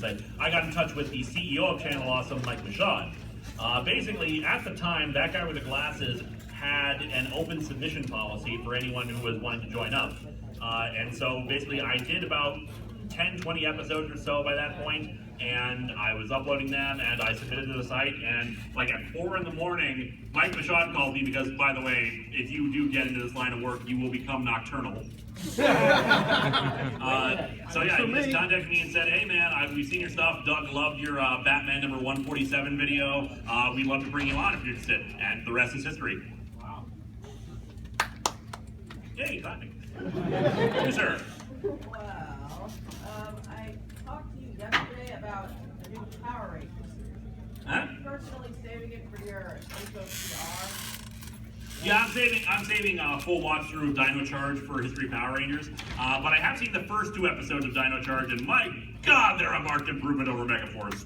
say. I got in touch with the CEO of Channel Awesome, Mike Michaud. Basically, at the time, that guy with the glasses had an open submission policy for anyone who was wanting to join up. And so basically I did about 10, 20 episodes or so by that point, and I was uploading them, and I submitted to the site, and like at 4 in the morning, Mike Michaud called me because, by the way, if you do get into this line of work, you will become nocturnal. So yeah, he just contacted me and said, hey man, we've seen your stuff, Doug loved your Batman number 147 video, we'd love to bring you on if you're interested, and the rest is history. Wow. Yay, clapping. Yes, sir. Well, I talked to you yesterday about the new Power Rangers. Huh? Are you personally saving it for your HOCR? Yeah, I'm saving a full watch through of Dino Charge for History of Power Rangers. But I have seen the first 2 episodes of Dino Charge, and my God, they're a marked improvement over Megaforce.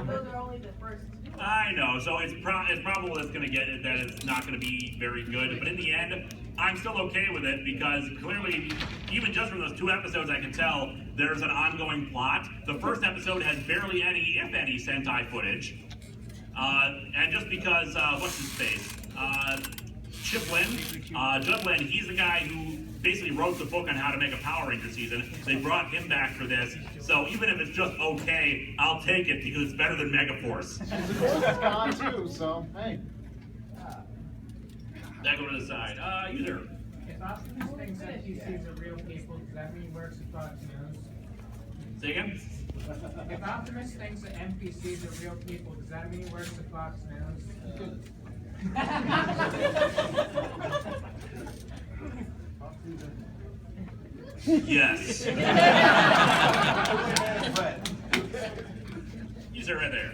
Those are only the first 2. I know, so it's probable it's going to get it, that it's not going to be very good. But in the end, I'm still okay with it because clearly, even just from those 2 episodes, I can tell there's an ongoing plot. The first episode has barely any, if any, Sentai footage. And just because, what's his face? Chip Lynn, he's the guy who basically wrote the book on how to make a Power Ranger season. They brought him back for this. So even if it's just okay, I'll take it because it's better than Megaforce. It's gone too, so hey. That go to the side. User. If Optimus thinks NPCs are real people, does that mean he works at Fox News? Say again? If Optimus thinks that NPCs are real people, does that mean he works at Fox News? Yes. User right there.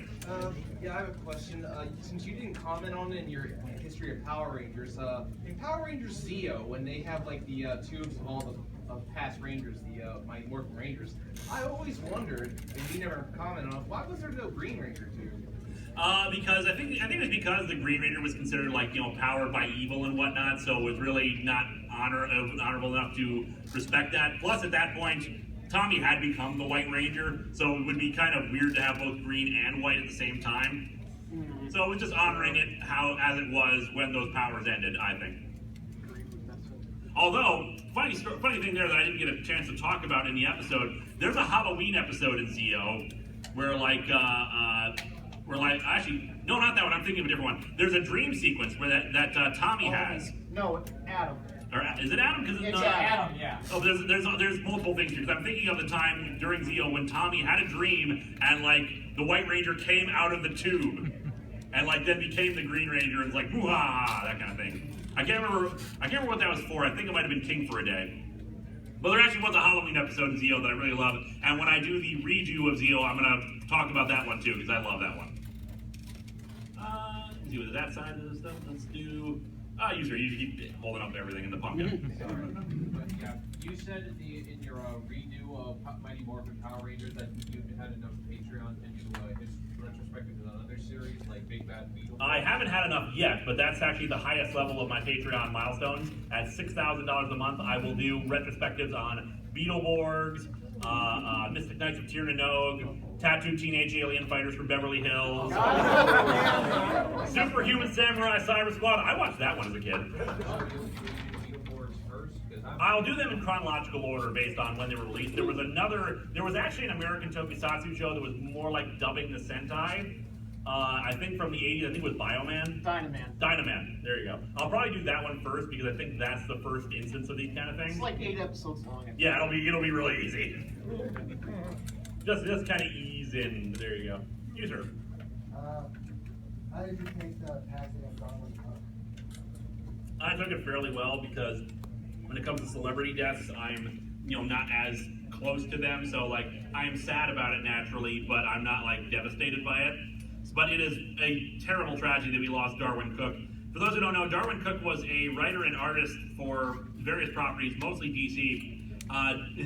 Yeah, I have a question. Since you didn't comment on it in your history of Power Rangers, in Power Rangers Zeo, when they have like the tubes of all the past Rangers, the Mighty Morphin Rangers, I always wondered, and you never commented on it, why was there no Green Ranger tube? Because I think it's because the Green Ranger was considered like, you know, powered by evil and whatnot, so it was really not honorable enough to respect that. Plus, at that point, Tommy had become the White Ranger, so it would be kind of weird to have both green and white at the same time. So it was just honoring it as it was when those powers ended, I think. Although, funny thing there that I didn't get a chance to talk about in the episode, there's a Halloween episode in Zeo where actually, no, not that one, I'm thinking of a different one. There's a dream sequence where that Tommy has. No, Adam. Or is it Adam? It's Adam, yeah. Oh, there's multiple things here, because I'm thinking of the time during Zeo when Tommy had a dream and like the White Ranger came out of the tube and like then became the Green Ranger and was like woo-ha, that kind of thing. I can't remember what that was for. I think it might have been King for a Day. But there actually was a Halloween episode in Zeo that I really love, and when I do the redo of Zeo, I'm gonna talk about that one too because I love that one. Let's see what that side of the stuff. Let's do. User, you keep holding up everything in the pumpkin. Sorry, but yeah, you said in your redo of Mighty Morphin Power Rangers that you had enough Patreon to do his retrospective to another series like Big Bad Beetle. I haven't had enough yet, but that's actually the highest level of my Patreon milestones. At $6,000 a month, I will do retrospectives on Beetleborgs, Mystic Knights of Tir na Nog, Tattooed Teenage Alien Fighters from Beverly Hills, Superhuman Samurai Cyber Squad. I watched that one as a kid. I'll do them in chronological order based on when they were released. There was actually an American Tokusatsu show that was more like dubbing the Sentai. I think from the 80s, I think it was Bioman. Dynaman, there you go. I'll probably do that one first because I think that's the first instance of these kind of things. It's like 8 episodes long. Yeah, it'll be really easy. Just kind of ease in. There you go. User. How did you take the passing of Darwin Cook? I took it fairly well because when it comes to celebrity deaths, I'm not as close to them, so like I am sad about it naturally, but I'm not like devastated by it. But it is a terrible tragedy that we lost Darwin Cook. For those who don't know, Darwin Cook was a writer and artist for various properties, mostly DC.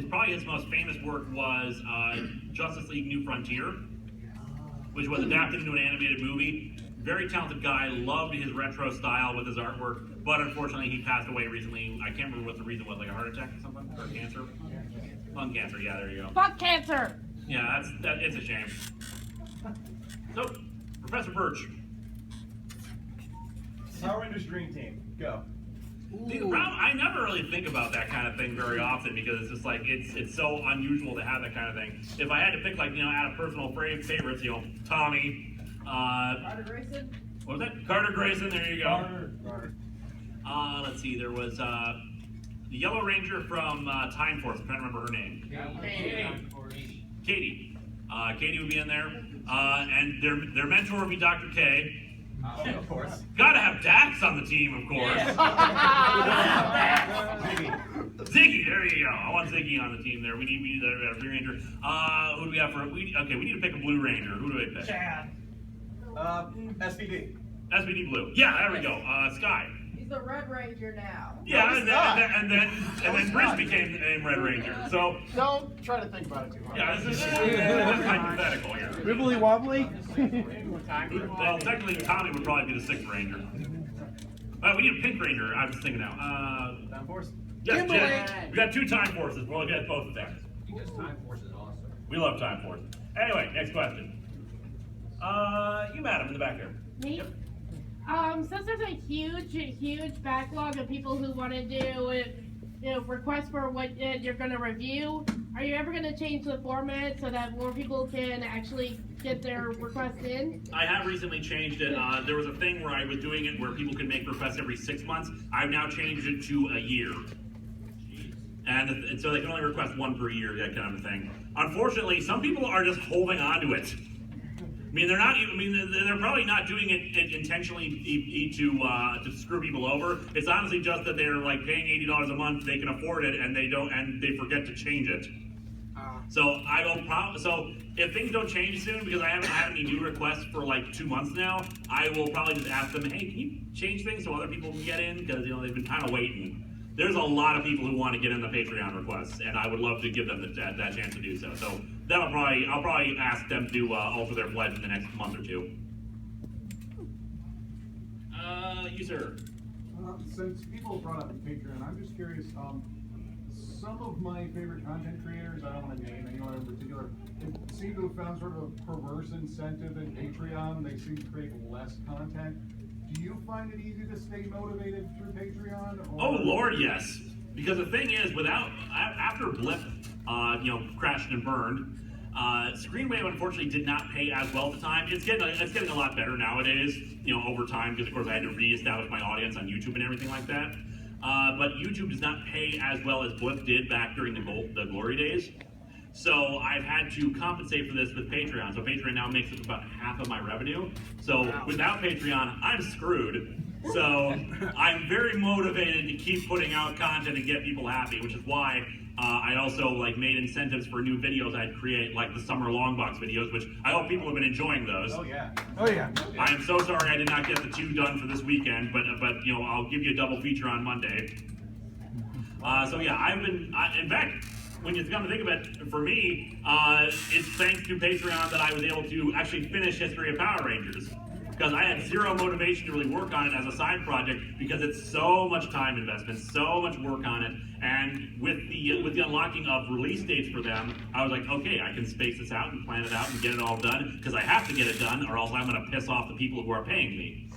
Probably his most famous work was Justice League New Frontier, which was adapted into an animated movie. Very talented guy, loved his retro style with his artwork, but unfortunately he passed away recently. I can't remember what the reason was, like a heart attack or something, or cancer? Lung cancer, yeah, there you go. Fuck cancer! Yeah, it's a shame. So, Professor Birch. Power Rangers Dream Team. Go. See, the problem, I never really think about that kind of thing very often because it's just like it's so unusual to have that kind of thing. If I had to pick, like, out of personal favorites, Tommy, Carter Grayson? what was that? Carter Grayson. There you go. Carter. Let's see. There was the Yellow Ranger from Time Force. I'm trying to remember her name. Katie. Katie would be in there, and their mentor would be Dr. K. Of course. Gotta have Dax on the team, of course. Ziggy, there you go. I want Ziggy on the team there. We need a Blue Ranger. Who do we have for? We need to pick a Blue Ranger. Who do we pick? Chad. SPD. SBD Blue. Yeah, there we go. Sky. He's the Red Ranger now. Yeah, he's and not. then Bruce became the name Red Ranger. So Don't try to think about it too hard. yeah, this is hypothetical here. Wibbly wobbly? Well, technically, Tommy would probably be the Sixth Ranger. We need a Pink Ranger. I'm just thinking now. Time Force. Yes, Kimberly. Jen. We got 2 Time Forces. We'll get both of them. Because Time Force is awesome. We love Time Force. Anyway, next question. You, madam, in the back there. Me? Since there's a huge backlog of people who want to do, requests for what you're going to review, are you ever going to change the format so that more people can actually get their requests in? I have recently changed it. There was a thing where I was doing it where people could make requests every 6 months. I've now changed it to a year. And so they can only request 1 per year, that kind of thing. Unfortunately, some people are just holding on to it. I mean, they're probably not doing it intentionally to screw people over. It's honestly just that they're like paying $80 a month, they can afford it, and they forget to change it. So so if things don't change soon, because I haven't had any new requests for like 2 months now, I will probably just ask them, hey, can you change things so other people can get in? Because they've been kind of waiting. There's a lot of people who want to get in the Patreon requests, and I would love to give them that chance to do so. So I'll probably ask them to alter their pledge in the next month or 2. You sir. Since people brought up Patreon, I'm just curious. Some of my favorite content creators, I don't want to name anyone in particular, seem to have found sort of a perverse incentive in Patreon. They seem to create less content. Do you find it easy to stay motivated through Patreon? Or... Oh Lord, yes. Because the thing is, after Blip, crashed and burned, Screenwave unfortunately did not pay as well at the time. It's getting a lot better nowadays, over time, because of course I had to reestablish my audience on YouTube and everything like that. But YouTube does not pay as well as Blip did back during the glory days. So I've had to compensate for this with Patreon. So Patreon now makes up about half of my revenue. So without Patreon, I'm screwed. So I'm very motivated to keep putting out content and get people happy, which is why I also made incentives for new videos I'd create, like the summer long box videos, which I hope people have been enjoying those. Oh yeah. Oh yeah. I am so sorry I did not get the 2 done for this weekend, but I'll give you a double feature on Monday. So yeah, in fact, when you come to think of it, for me, it's thanks to Patreon that I was able to actually finish History of Power Rangers. Because I had zero motivation to really work on it as a side project because it's so much time investment, so much work on it, and with the unlocking of release dates for them, I was like, okay, I can space this out and plan it out and get it all done because I have to get it done, or else I'm going to piss off the people who are paying me.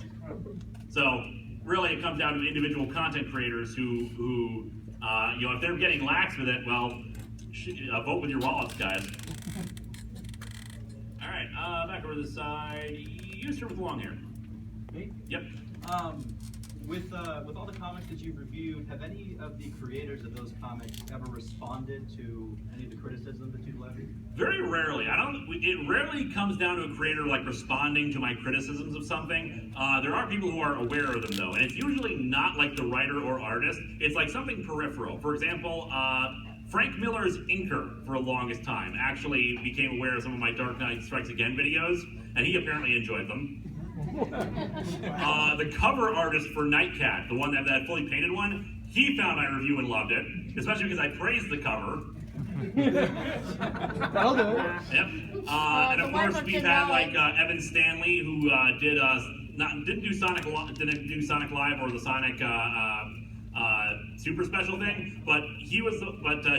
So really, it comes down to individual content creators who if they're getting lax with it, well, vote with your wallets, guys. All right, back over to the side. You start with long hair. Me? Yep. With all the comics that you've reviewed, have any of the creators of those comics ever responded to any of the criticism that you've levied? Very rarely. It rarely comes down to a creator responding to my criticisms of something. There are people who are aware of them though, and it's usually not like the writer or artist. It's like something peripheral. For example, Frank Miller's inker for the longest time actually became aware of some of my Dark Knight Strikes Again videos, and he apparently enjoyed them. The cover artist for Nightcat, the one that fully painted one, he found my review and loved it, especially because I praised the cover. That'll do it. Yep. And of course we've had Evan Stanley, who didn't do Sonic Live or the Sonic super special thing. But he was,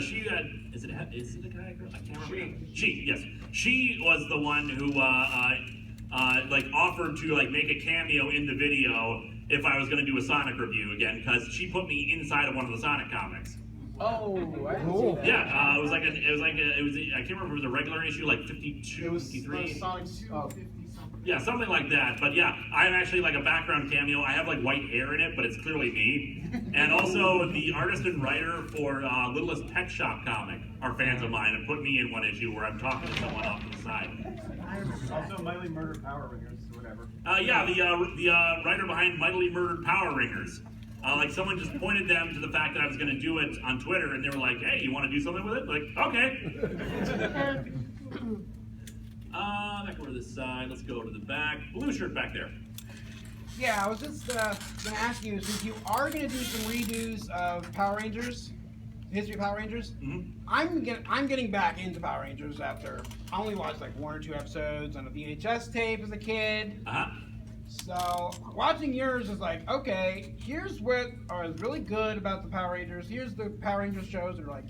she had, is it a guy or girl? I can't remember. She, yes, she was the one who like offered to like make a cameo in the video if I was going to do a Sonic review again, because she put me inside of one of the Sonic comics. Oh, I didn't see that. Yeah, it was like I can't remember if it was a regular issue, like 52, It was 53. Sonic. Oh. Yeah, something like that. But yeah, I'm actually like a background cameo. I have like white hair in it, but it's clearly me. And also the artist and writer for Littlest Pet Shop comic are fans of mine and put me in one issue where I'm talking to someone off to the side. Also, Mightily Murdered Power Rangers, whatever. Yeah, the writer behind Mightily Murdered Power Ringers. Like someone just pointed them to the fact that I was going to do it on Twitter, and they were like, "Hey, you want to do something with it?" Like, okay. Back over to this side. Let's go to the back. Blue shirt back there. Yeah, I was just gonna ask you, since you are gonna do some redos of Power Rangers, history of Power Rangers, I'm getting back into Power Rangers after I only watched like 1 or 2 episodes on a VHS tape as a kid. So watching yours is like, okay, here's what is really good about the Power Rangers. Here's the Power Rangers shows that are like,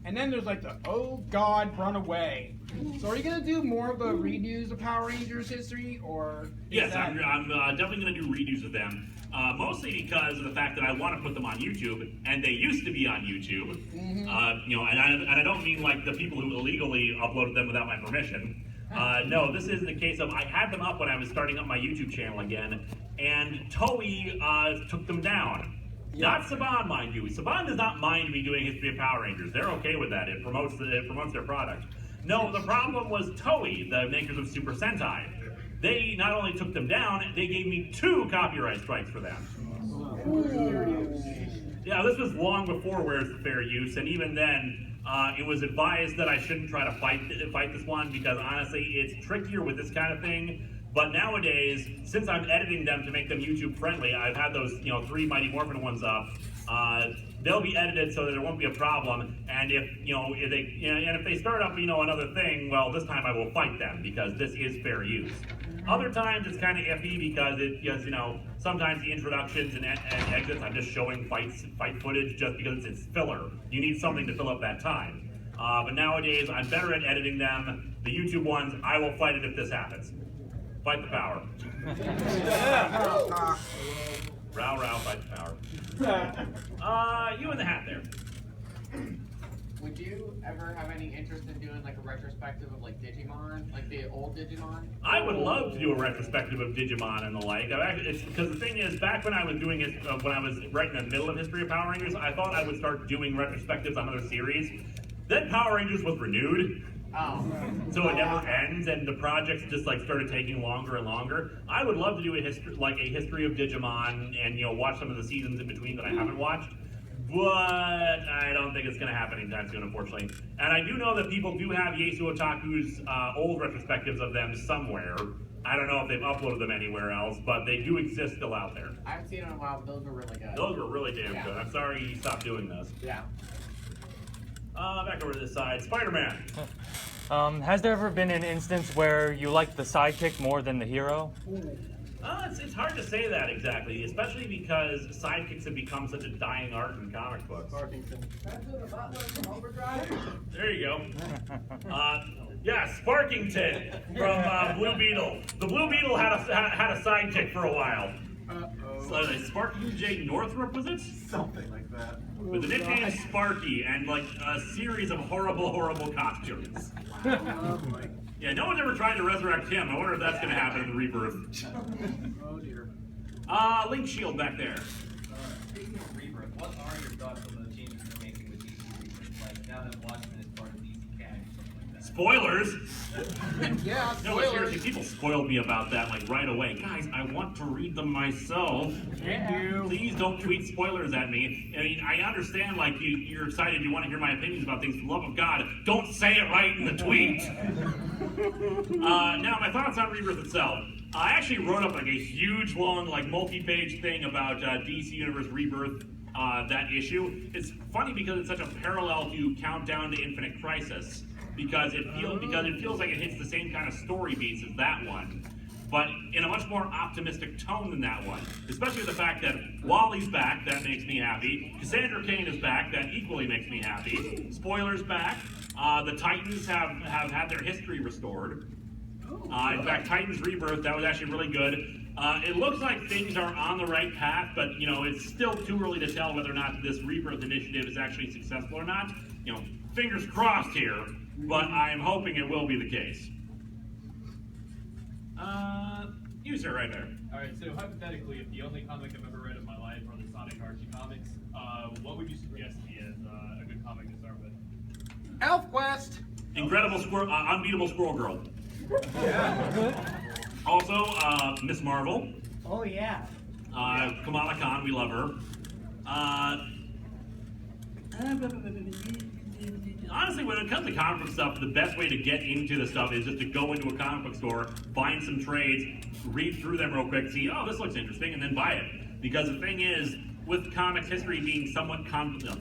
and then there's like the oh god, run away. So are you gonna do more of the redos of Power Rangers history, or? Yes, I'm definitely going to do redos of them. Mostly because of the fact that I want to put them on YouTube, and they used to be on YouTube. You know, and I don't mean like the people who illegally uploaded them without my permission. No, this is the case of I had them up when I was starting up my YouTube channel again, and Toei took them down. Not Saban, mind you. Saban does not mind me doing History of Power Rangers. They're okay with that. It promotes their product. No, the problem was Toei, the makers of Super Sentai. They not only took them down, they gave me 2 copyright strikes for them. Yeah, this was long before Where's the Fair Use, and even then, it was advised that I shouldn't try to fight this one because honestly, it's trickier with this kind of thing. But nowadays, since I'm editing them to make them YouTube friendly, I've had those 3 Mighty Morphin ones up. They'll be edited so that there won't be a problem. And if they start up another thing, well, this time I will fight them because this is fair use. Other times it's kind of iffy because sometimes the introductions and exits I'm just showing fight footage just because it's filler. You need something to fill up that time. But nowadays I'm better at editing them. The YouTube ones, I will fight it if this happens. Fight the power. Row, fight the power. You in the hat there. Would you ever have any interest in doing like a retrospective of like Digimon, like the old Digimon? I would love to do a retrospective of Digimon and the like. It's because the thing is, back when I was doing it, when I was right in the middle of History of Power Rangers, I thought I would start doing retrospectives on other series. Then Power Rangers was renewed. So it never ends, and the projects just like started taking longer and longer. I would love to do a history of Digimon, and watch some of the seasons in between that I haven't watched. But I don't think it's going to happen anytime soon, unfortunately. And I do know that people do have Yasu Otaku's old retrospectives of them somewhere. I don't know if they've uploaded them anywhere else, but they do exist still out there. I haven't seen them in a while, but those were really good. Those were really damn good. I'm sorry you stopped doing those. Yeah. Back over to this side. Spider-Man. Has there ever been an instance where you liked the sidekick more than the hero? It's hard to say that exactly, especially because sidekicks have become such a dying art in comic books. There you go. Yeah, Sparkington from Blue Beetle. The Blue Beetle had a sidekick for a while. So, Sparky J. Northrup, was it? Something like that. With the nickname Sparky and like a series of horrible costumes. Yeah, no one's ever tried to resurrect him. I wonder if that's going to happen in the Rebirth. Oh dear. Link Shield back there. Speaking of Rebirth, what are your thoughts on the changes they're making with DC Rebirth? Like now that Watchmen is part of DC Canon and stuff like that. Spoilers! Yeah, No, but seriously, people spoiled me about that like right away. Guys, I want to read them myself. Please don't tweet spoilers at me. I mean, I understand like you're excited, you want to hear my opinions about things. For the love of God, don't say it right in the tweet. Now, my thoughts on Rebirth itself. I actually wrote up like a huge, long, like multi-page thing about DC Universe Rebirth. That issue. It's funny because it's such a parallel to Countdown to Infinite Crisis. Because it feels like it hits the same kind of story beats as that one. but in a much more optimistic tone than that one. Especially the fact that Wally's back, that makes me happy. Cassandra Cain is back, that equally makes me happy. Spoilers back. The Titans have had their history restored. In fact, Titans Rebirth, that was actually really good. It looks like things are on the right path, but it's still too early to tell whether or not this Rebirth initiative is actually successful or not. Fingers crossed here, but I am hoping it will be the case. You sir, right there. Alright, so hypothetically, if the only comic I've ever read in my life are the Sonic Archie comics, what would you suggest to me as a good comic to start with? ElfQuest. Incredible Squirrel, Unbeatable Squirrel Girl. Also, Miss Marvel. Oh yeah. Kamala Khan, we love her. Honestly, when it comes to comic book stuff, the best way to get into the stuff is just to go into a comic book store, find some trades, read through them real quick, see, oh, this looks interesting, and then buy it. Because the thing is, with comics history being somewhat convoluted,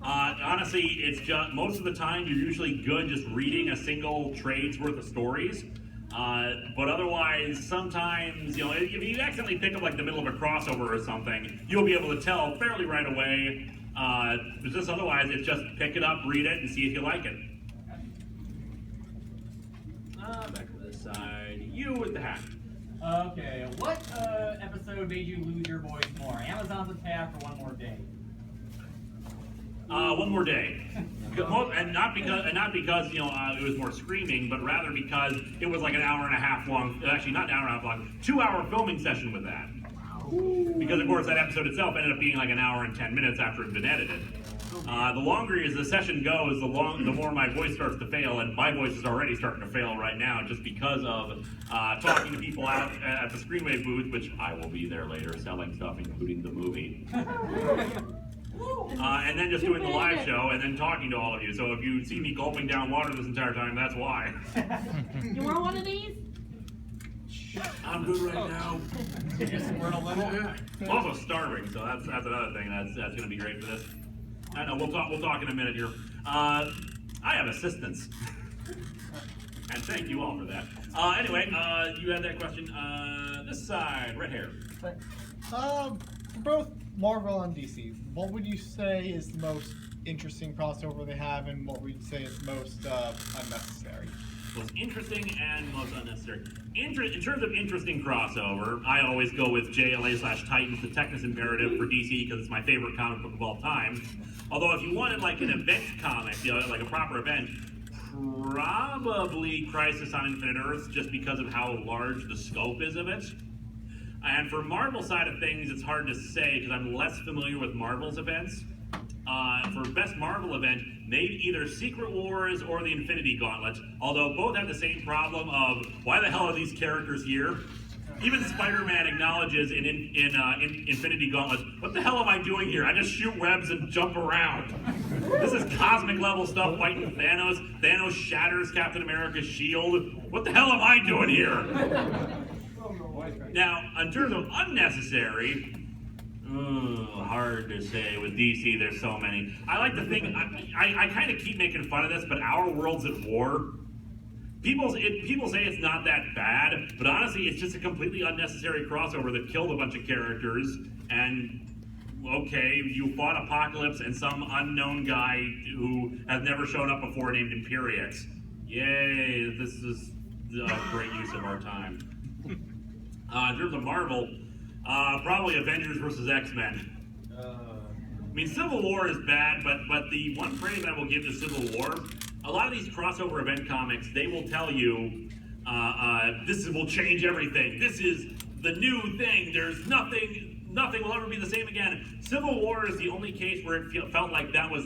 honestly, it's just, most of the time, you're usually good just reading a single trade's worth of stories. But otherwise, sometimes, if you accidentally pick up like the middle of a crossover or something, you'll be able to tell fairly right away. But just otherwise, it's just pick it up, read it, and see if you like it. Back to this side. You with the hat. Okay, what episode made you lose your voice more? Amazon's attack or One More Day? One More Day. And not because it was more screaming, but rather because it was like an hour and a half long, actually not an hour and a half long, 2-hour filming session with that. Because of course that episode itself ended up being like an hour and 10 minutes after it had been edited. The longer as the session goes, the more my voice starts to fail, and my voice is already starting to fail right now just because of talking to people out at the Screenwave booth, which I will be there later selling stuff, including the movie. And then just doing the live show and then talking to all of you. So if you see me gulping down water this entire time, that's why. You want one of these? I'm good right now. I'm also starving, so that's another thing that's going to be great for this. I know we'll talk in a minute here. I have assistants, and thank you all for that. Anyway, you had that question. This side, red hair. For both Marvel and DC, what would you say is the most interesting crossover they have, and what would you say is most unnecessary? Most interesting and most unnecessary. In terms of interesting crossover, I always go with JLA/Titans, the Technis Imperative for DC, because it's my favorite comic book of all time. Although if you wanted like an event comic, like a proper event, probably Crisis on Infinite Earths, just because of how large the scope is of it. And for Marvel side of things, it's hard to say because I'm less familiar with Marvel's events. For Best Marvel event, maybe either Secret Wars or the Infinity Gauntlet, although both have the same problem of why the hell are these characters here? Even Spider-Man acknowledges in Infinity Gauntlet, what the hell am I doing here? I just shoot webs and jump around. This is cosmic level stuff fighting Thanos. Thanos shatters Captain America's shield. What the hell am I doing here? Now, in terms of unnecessary, hard to say. With DC, there's so many. I like to think, I kind of keep making fun of this, but Our World's at War. People say it's not that bad, but honestly, it's just a completely unnecessary crossover that killed a bunch of characters, and okay, you fought Apocalypse and some unknown guy who has never shown up before named Imperiex. Yay, this is a great use of our time. In terms of Marvel, probably Avengers versus X-Men. I mean, Civil War is bad, but the one praise I will give to Civil War, a lot of these crossover event comics, they will tell you, this will change everything. This is the new thing. There's nothing will ever be the same again. Civil War is the only case where it felt like that was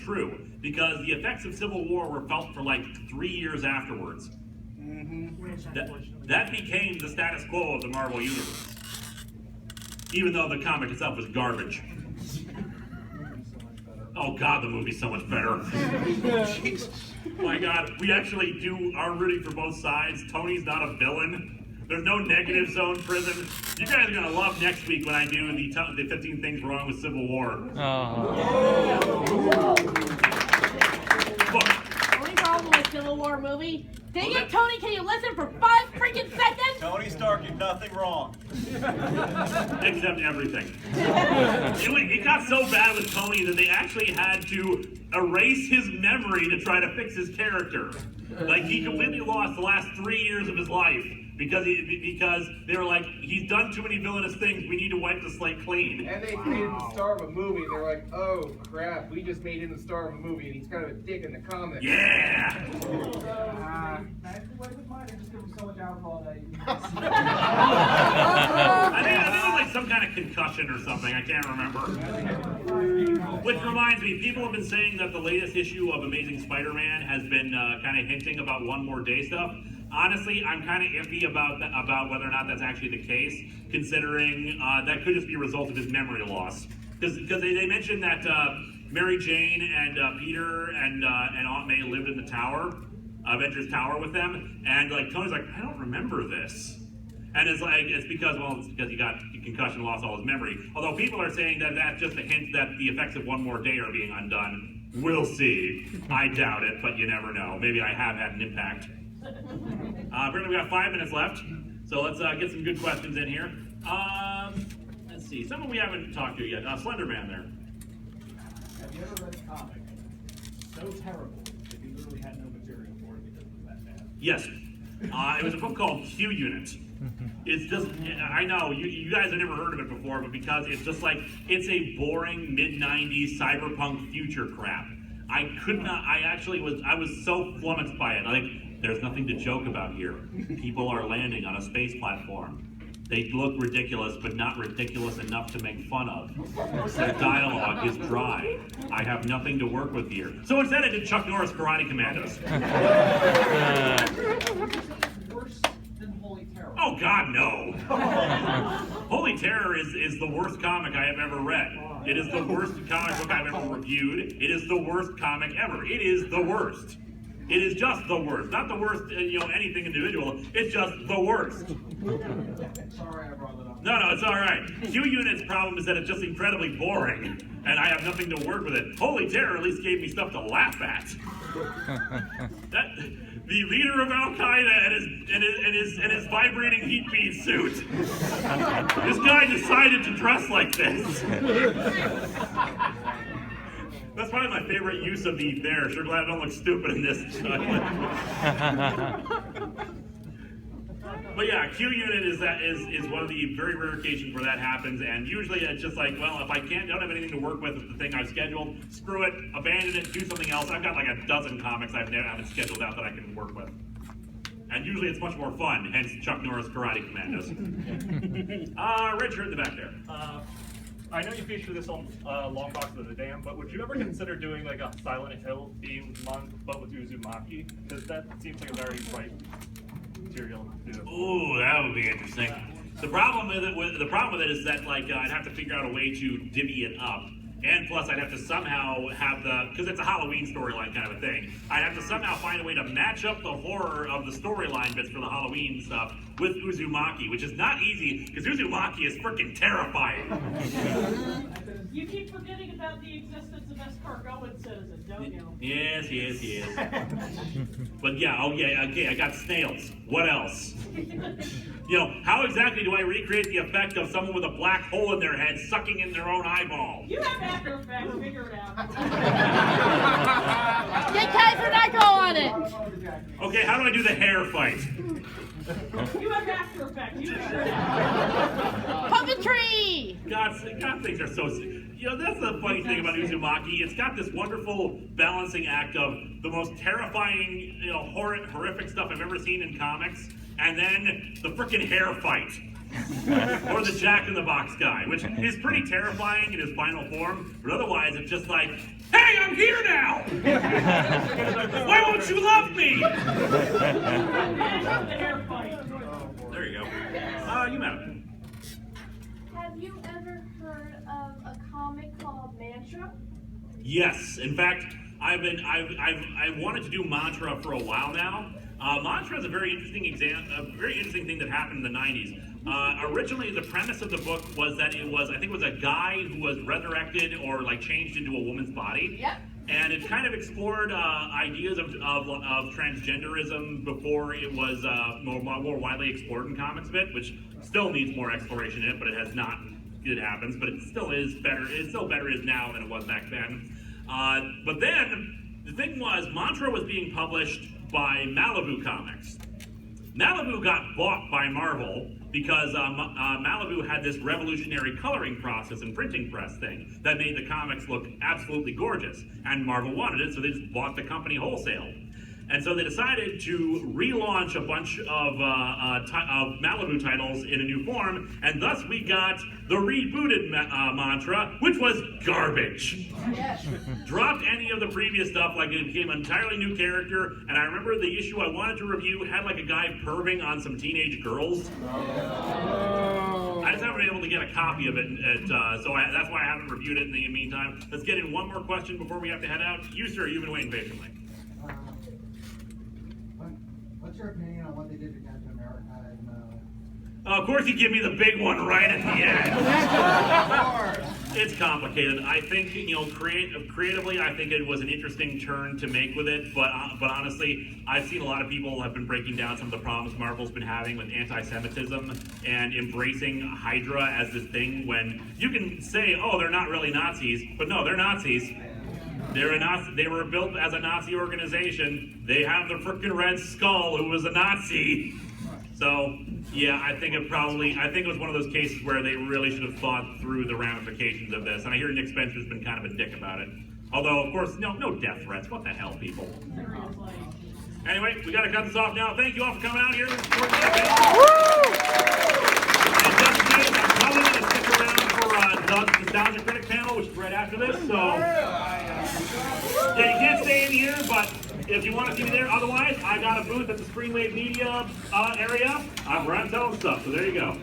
true, because the effects of Civil War were felt for like 3 years afterwards. That became the status quo of the Marvel Universe. Even though the comic itself was garbage. Oh god, the movie's so much better. My god, we actually are rooting for both sides. Tony's not a villain. There's no negative zone prison. You guys are gonna love next week when I do the 15 things wrong with Civil War. Only problem with Civil War movie, Dang it, Tony, can you listen for 5 freaking seconds? Tony Stark did nothing wrong. Except everything. It got so bad with Tony that they actually had to erase his memory to try to fix his character. Like, he completely lost the last 3 years of his life because they were like, he's done too many villainous things, we need to wipe the slate clean. And they made him the star of a movie, and they're like, oh crap, we just made him the star of a movie, and he's kind of a dick in the comics. Yeah! I think it was like some kind of concussion or something, I can't remember. Which reminds me, people have been saying that the latest issue of Amazing Spider-Man has been kind of hinting about One More Day stuff. Honestly, I'm kind of iffy about whether or not that's actually the case, considering that could just be a result of his memory loss. Because they mentioned that Mary Jane and Peter and Aunt May lived in the tower, Avengers Tower with them, and like Tony's like, I don't remember this. And it's because he got concussion, lost all his memory. Although people are saying that that's just a hint that the effects of One More Day are being undone. We'll see. I doubt it, but you never know. Maybe I have had an impact. Apparently we got 5 minutes left, so let's get some good questions in here. Let's see, someone we haven't talked to yet. Slender Man there. Have you ever read a comic so terrible that you literally had no material for it because it was that bad? Yes. It was a book called Q Unit. It's just, I know, you guys have never heard of it before, but because it's just like, it's a boring mid-90s cyberpunk future crap. I was so flummoxed by it. Like, there's nothing to joke about here. People are landing on a space platform. They look ridiculous, but not ridiculous enough to make fun of. Their dialogue is dry. I have nothing to work with here. So instead I did Chuck Norris Karate Commandos. Worse than Holy Terror. Oh God, no. Holy Terror is the worst comic I have ever read. It is the worst comic book I've ever reviewed. It is the worst comic ever. It is the worst. It is just the worst. Not the worst, anything individual. It's just the worst. Sorry I brought it up. No, it's all right. Q Unit's problem is that it's just incredibly boring, and I have nothing to work with it. Holy Terror at least gave me stuff to laugh at. The leader of Al Qaeda and his vibrating heat bead suit. This guy decided to dress like this. That's probably my favorite use of the there. Sure glad I don't look stupid in this. But yeah, Q Unit is one of the very rare occasions where that happens, and usually it's just like, well, if I don't have anything to work with the thing I've scheduled, screw it, abandon it, do something else. I've got like a dozen comics I haven't scheduled out that I can work with. And usually it's much more fun, hence Chuck Norris Karate Commandos. Richard in the back there. I know you feature this on Long Box of the Dam, but would you ever consider doing like a Silent Hill themed month, but with Uzumaki? Because that seems like a very bright material to do. Ooh, that would be interesting. The problem with it is that like I'd have to figure out a way to divvy it up. And plus, I'd have to somehow have because it's a Halloween storyline kind of a thing, I'd have to somehow find a way to match up the horror of the storyline bits for the Halloween stuff with Uzumaki, which is not easy, because Uzumaki is freaking terrifying. You keep forgetting about the existence of escargot citizen, don't you? Yes. But yeah, okay, I got snails. What else? How exactly do I recreate the effect of someone with a black hole in their head sucking in their own eyeball? You have After Effects, figure it out. Get Kaiser Echo on it! Okay, how do I do the hair fight? You have After Effects, you figure it out. Puppetry! God, things are so... that's the funny thing about Uzumaki. It's got this wonderful balancing act of the most terrifying, horrific stuff I've ever seen in comics, and then the frickin' hair fight. Or the Jack in the Box guy, which is pretty terrifying in his final form, but otherwise it's just like, hey, I'm here now! Why won't you love me? There you go. You madam. Have you ever heard of a comic called Mantra? Yes, in fact, I've wanted to do Mantra for a while now. Mantra is a very interesting thing that happened in the 90s. Originally, the premise of the book was that it was a guy who was resurrected or like changed into a woman's body. Yep. and it kind of explored ideas of transgenderism before it was more widely explored in comics a bit, which still needs more exploration in it, but it has not. It happens, but it still is better. It's still better is now than it was back then. But then the thing was, Mantra was being published by Malibu Comics. Malibu got bought by Marvel because Malibu had this revolutionary coloring process and printing press thing that made the comics look absolutely gorgeous, and Marvel wanted it, so they just bought the company wholesale. And so they decided to relaunch a bunch of Malibu titles in a new form, and thus we got the rebooted Mantra, which was garbage. Yes. Dropped any of the previous stuff, like it became an entirely new character, and I remember the issue I wanted to review had like a guy perving on some teenage girls. I just haven't been able to get a copy of it, so that's why I haven't reviewed it in the meantime. Let's get in one more question before we have to head out. You, sir, you've been waiting patiently. What's your opinion on what they did to Captain America? Of course, you give me the big one right at the end. It's complicated. I think, creatively, I think it was an interesting turn to make with it. But honestly, I've seen a lot of people have been breaking down some of the problems Marvel's been having with anti-Semitism and embracing Hydra as this thing. When you can say, "Oh, they're not really Nazis," but no, they're Nazis. They were built as a Nazi organization. They have the frickin' Red Skull, who was a Nazi. So, yeah, I think it was one of those cases where they really should have thought through the ramifications of this. And I hear Nick Spencer's been kind of a dick about it. Although, of course, no death threats. What the hell, people? Anyway, we gotta cut this off now. Thank you all for coming out here. And just in case, I'm probably gonna stick around for Doug's Nostalgia Critic panel, which is right after this. So, yeah, you can't stay in here, but if you want to see me there, otherwise, I got a booth at the Screenwave Media area where I'm selling stuff. So there you go.